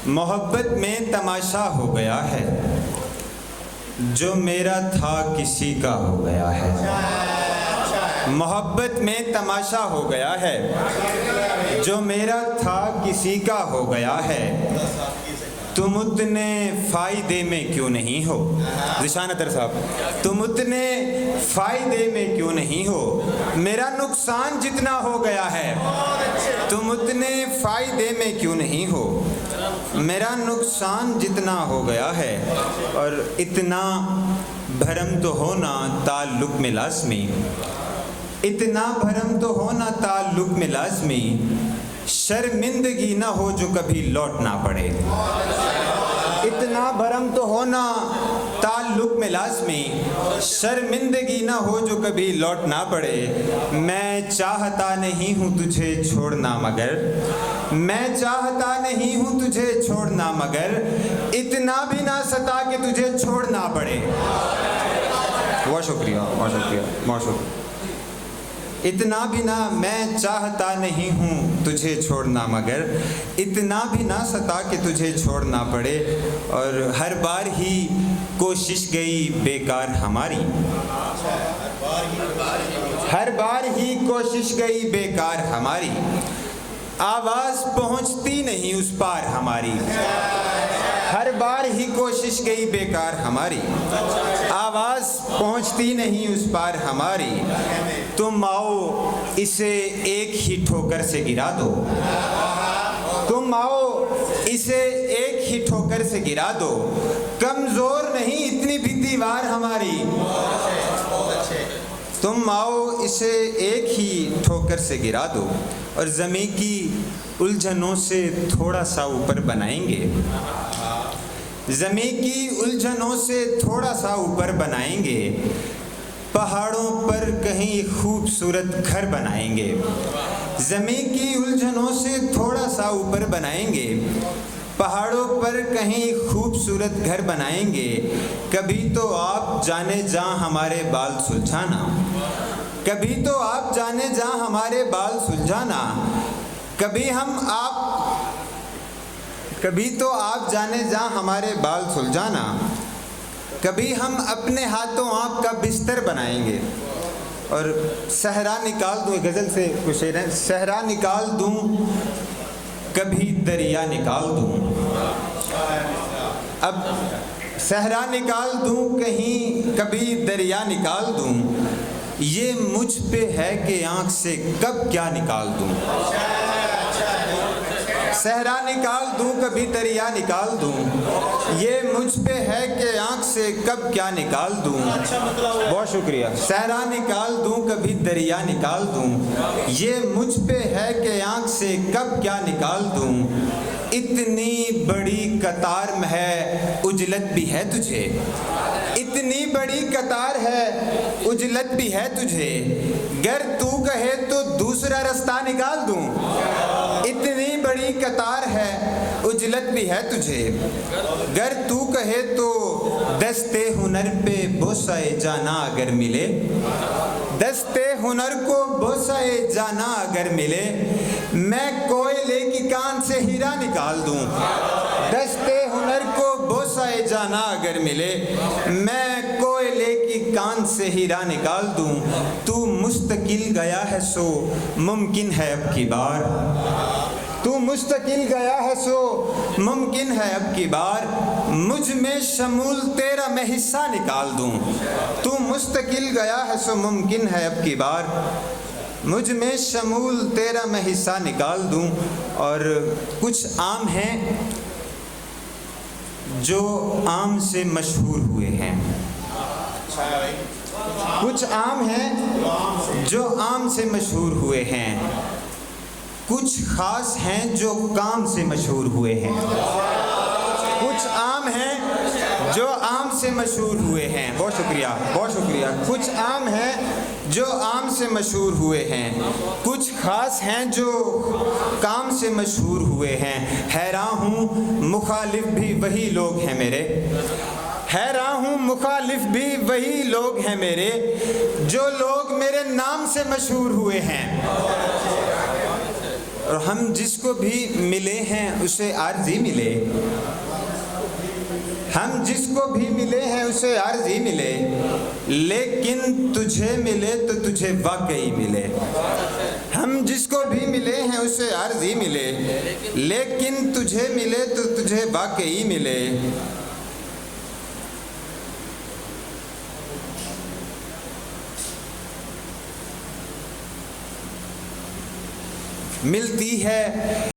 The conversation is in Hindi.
मोहब्बत में तमाशा हो गया है, जो मेरा था किसी का हो गया है। मोहब्बत में तमाशा हो गया है, जो मेरा था किसी का हो गया है। तुम उतने फ़ायदे में क्यों नहीं हो, ज़िशान अतर साहब, तुम उतने फ़ायदे में क्यों नहीं हो, मेरा नुकसान जितना हो गया है। तुम उतने फ़ायदे में क्यों नहीं हो, मेरा नुकसान जितना हो गया है। और इतना भरम तो होना ताल्लुक़ में लाज़मी, इतना भरम तो होना ताल्लुक़ में लाज़मी, शर्मिंदगी ना हो जो कभी लौट ना पड़े। इतना भरम तो होना ताल्लुक़ में लाज़मी, शर्मिंदगी ना हो जो कभी लौट ना पड़े। मैं चाहता नहीं हूँ तुझे छोड़ना मगर, मैं चाहता नहीं हूँ तुझे छोड़ना मगर, इतना भी ना सता कि तुझे छोड़ना पड़े। बहुत शुक्रिया, बहुत शुक्रिया, बहुत शुक्रिया। इतना भी ना मैं चाहता नहीं हूँ तुझे छोड़ना मगर, इतना भी ना सता कि तुझे छोड़ना पड़े। और हर बार ही कोशिश गई बेकार हमारी, हर बार ही कोशिश गई बेकार हमारी, आवाज़ पहुँचती नहीं उस पार हमारी। हर बार ही कोशिश गई बेकार हमारी, आवाज़ पहुँचती नहीं उस पार हमारी। तुम आओ इसे एक ही ठोकर से गिरा दो, तुम आओ इसे एक ही ठोकर से गिरा दो, कमज़ोर नहीं इतनी भी दीवार हमारी। तुम आओ इसे एक ही ठोकर से गिरा दो, और ज़मीं की उलझनों से थोड़ा सा ऊपर बनाएंगे, ज़मीं की उलझनों से थोड़ा सा ऊपर बनाएंगे, पहाड़ों पर कहीं खूबसूरत घर बनाएंगे। ज़मीं की उलझनों से थोड़ा सा ऊपर बनाएंगे, पहाड़ों पर कहीं खूबसूरत घर बनाएंगे। कभी तो आप जाने जहाँ हमारे बाल सुलझाना, कभी तो आप जाने जहाँ हमारे बाल सुलझाना, कभी तो आप जाने जहाँ हमारे बाल सुलझाना, कभी हम अपने हाथों आपका बिस्तर बनाएंगे। और सहरा निकाल दूँ, गज़ल से कुछ शेर है, सहरा निकाल दूँ कभी दरिया निकाल दूँ, अब सहरा निकाल दूँ कहीं कभी दरिया निकाल दूँ, ये मुझ पे है कि आँख से कब क्या निकाल दूँ। सहरा निकाल दूँ कभी दरिया निकाल दूँ, ये मुझ पे है कि आँख से कब क्या निकाल दूँ। बहुत शुक्रिया। सहरा निकाल दूँ कभी दरिया निकाल दूँ, ये मुझ पे है कि आँख से कब क्या निकाल दूँ। इतनी बड़ी कतार में है उजलत भी है तुझे, इतनी बड़ी कतार है उजलत भी है तुझे, गर तू कहे तो दूसरा रास्ता निकाल दूँ। इतनी बड़ी कतार है उजलत भी है तुझे, गर तू कहे तो दस्ते हुनर पे बोसाए जाना अगर मिले, दस्ते हुनर को बोसाए जाना अगर मिले, मैं कोयले की कान से हीरा निकाल दूँ। दस्ते हुनर को बोसाए जाना अगर मिले, मैं कोयले की कान से हीरा निकाल दूँ। तू मुस्तकिल गया है सो मुमकिन है अब की बार, तू मुस्तकिल गया है सो मुमकिन है अब की बार, मुझ में शमूल तेरा मैं हिस्सा निकाल दूँ। तू मुस्तकिल गया है सो मुमकिन है अब की बार, मुझ में शमूल तेरा मैं हिस्सा निकाल दूँ। और कुछ आम हैं जो आम से मशहूर हुए हैं, कुछ आम हैं जो आम से मशहूर हुए हैं, कुछ ख़ास हैं जो काम से मशहूर हुए हैं। कुछ आम हैं जो आम से मशहूर हुए हैं। बहुत शुक्रिया, बहुत शुक्रिया। कुछ आम हैं जो आम से मशहूर हुए हैं, कुछ ख़ास हैं जो काम से मशहूर हुए हैं। हैरान हूँ मुखालिफ भी वही लोग हैं मेरे, हैरान हूँ मुखालिफ भी वही लोग हैं मेरे, जो लोग मेरे नाम से मशहूर हुए हैं। और हम जिसको भी मिले हैं उसे आर्जी मिले। हम जिसको भी मिले हैं उसे आर्जी मिले, लेकिन तुझे मिले तो तुझे वाकई मिले। हम जिसको भी मिले हैं उसे आर्जी मिले, लेकिन तुझे मिले तो तुझे वाकई मिले। मिलती है